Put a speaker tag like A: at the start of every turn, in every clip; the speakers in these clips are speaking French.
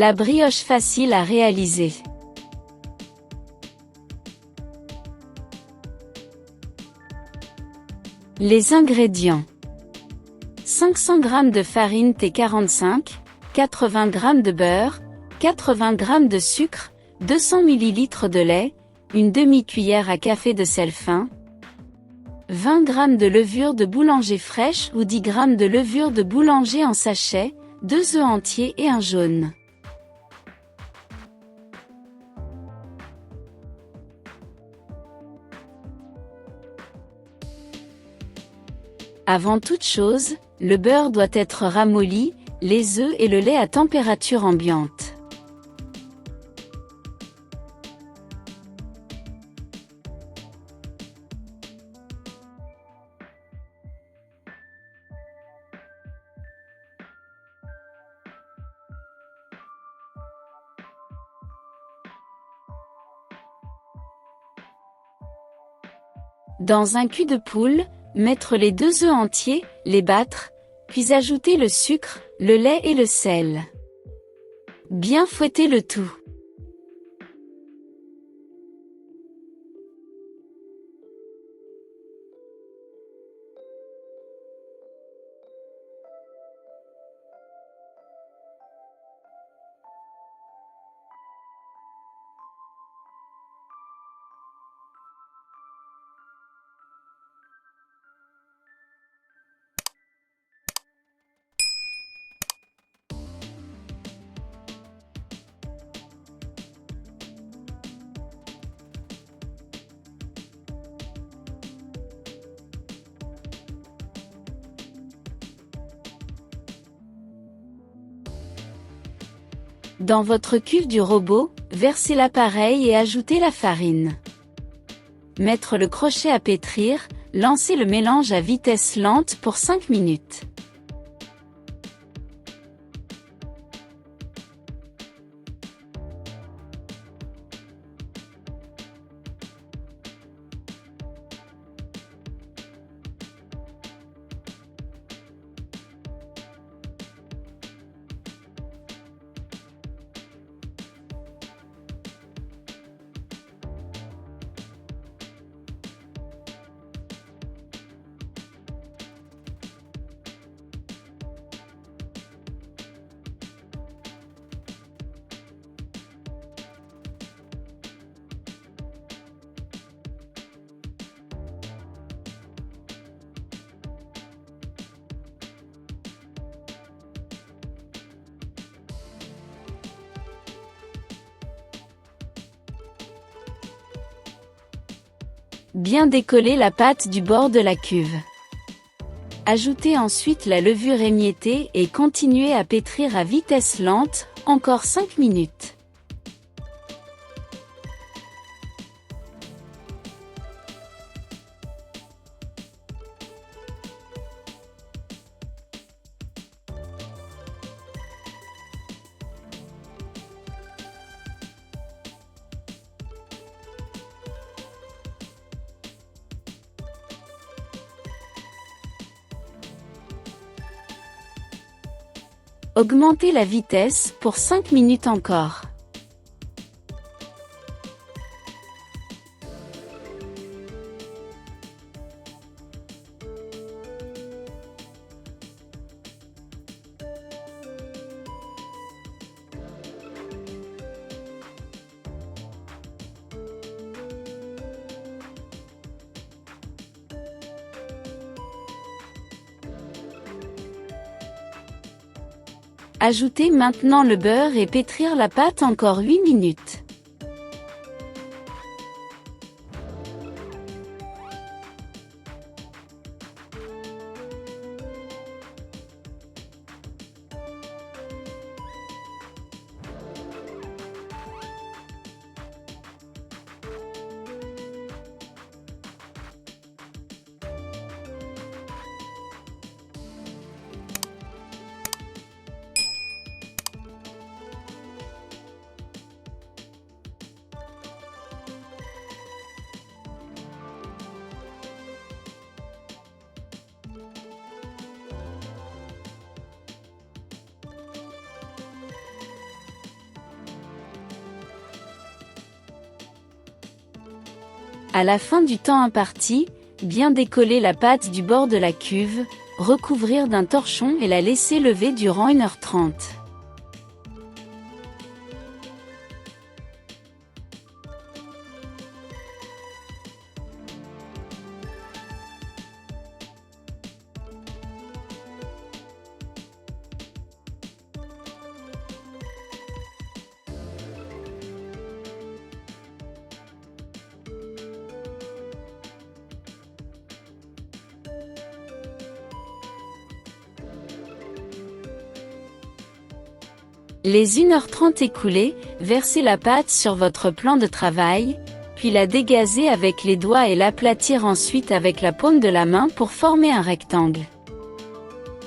A: La brioche facile à réaliser. Les ingrédients. 500 g de farine T45, 80 g de beurre, 80 g de sucre, 200 ml de lait, une demi-cuillère à café de sel fin, 20 g de levure de boulanger fraîche ou 10 g de levure de boulanger en sachet, 2 œufs entiers et un jaune. Avant toute chose, le beurre doit être ramolli, les œufs et le lait à température ambiante. Dans un cul de poule, mettre les 2 œufs entiers, les battre, puis ajouter le sucre, le lait et le sel. Bien fouetter le tout. Dans votre cuve du robot, versez l'appareil et ajoutez la farine. Mettre le crochet à pétrir, lancez le mélange à vitesse lente pour 5 minutes. Bien décoller la pâte du bord de la cuve. Ajoutez ensuite la levure émiettée et continuez à pétrir à vitesse lente, encore 5 minutes. Augmentez la vitesse pour 5 minutes encore. Ajoutez maintenant le beurre et pétrir la pâte encore 8 minutes. À la fin du temps imparti, bien décoller la pâte du bord de la cuve, recouvrir d'un torchon et la laisser lever durant 1h30. Les 1h30 écoulées, versez la pâte sur votre plan de travail, puis la dégazer avec les doigts et l'aplatir ensuite avec la paume de la main pour former un rectangle.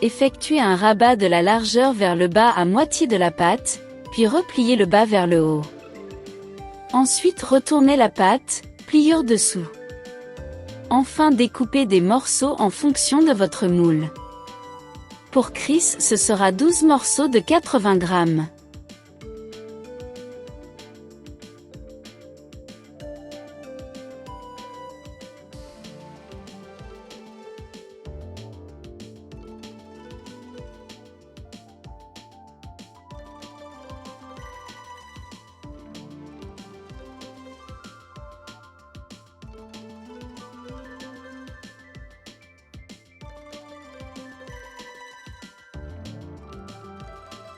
A: Effectuez un rabat de la largeur vers le bas à moitié de la pâte, puis repliez le bas vers le haut. Ensuite retournez la pâte, pliure dessous. Enfin découpez des morceaux en fonction de votre moule. Pour Chris, ce sera 12 morceaux de 80 grammes.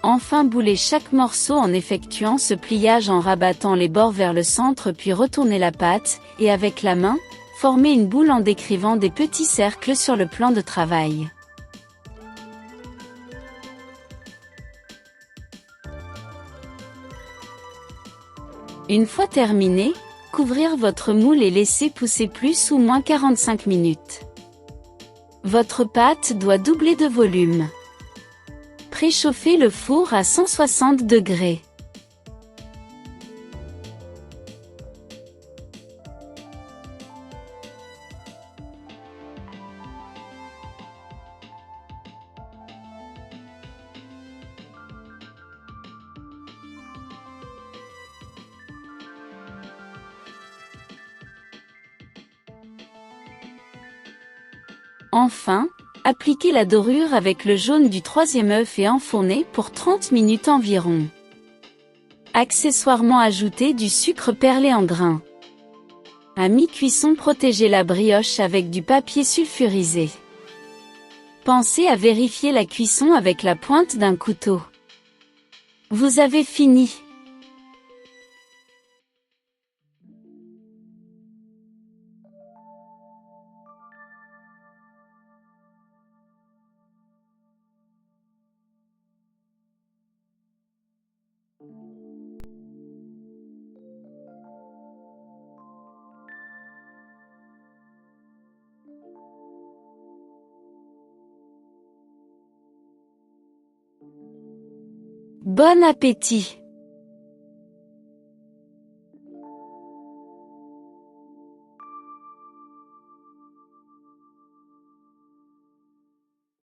A: Enfin boulez chaque morceau en effectuant ce pliage en rabattant les bords vers le centre puis retournez la pâte, et avec la main, formez une boule en décrivant des petits cercles sur le plan de travail. Une fois terminé, couvrir votre moule et laisser pousser plus ou moins 45 minutes. Votre pâte doit doubler de volume. Préchauffez le four à 160 degrés. Enfin, appliquez la dorure avec le jaune du 3e œuf et enfournez pour 30 minutes environ. Accessoirement ajoutez du sucre perlé en grains. À mi-cuisson, protégez la brioche avec du papier sulfurisé. Pensez à vérifier la cuisson avec la pointe d'un couteau. Vous avez fini. Bon appétit!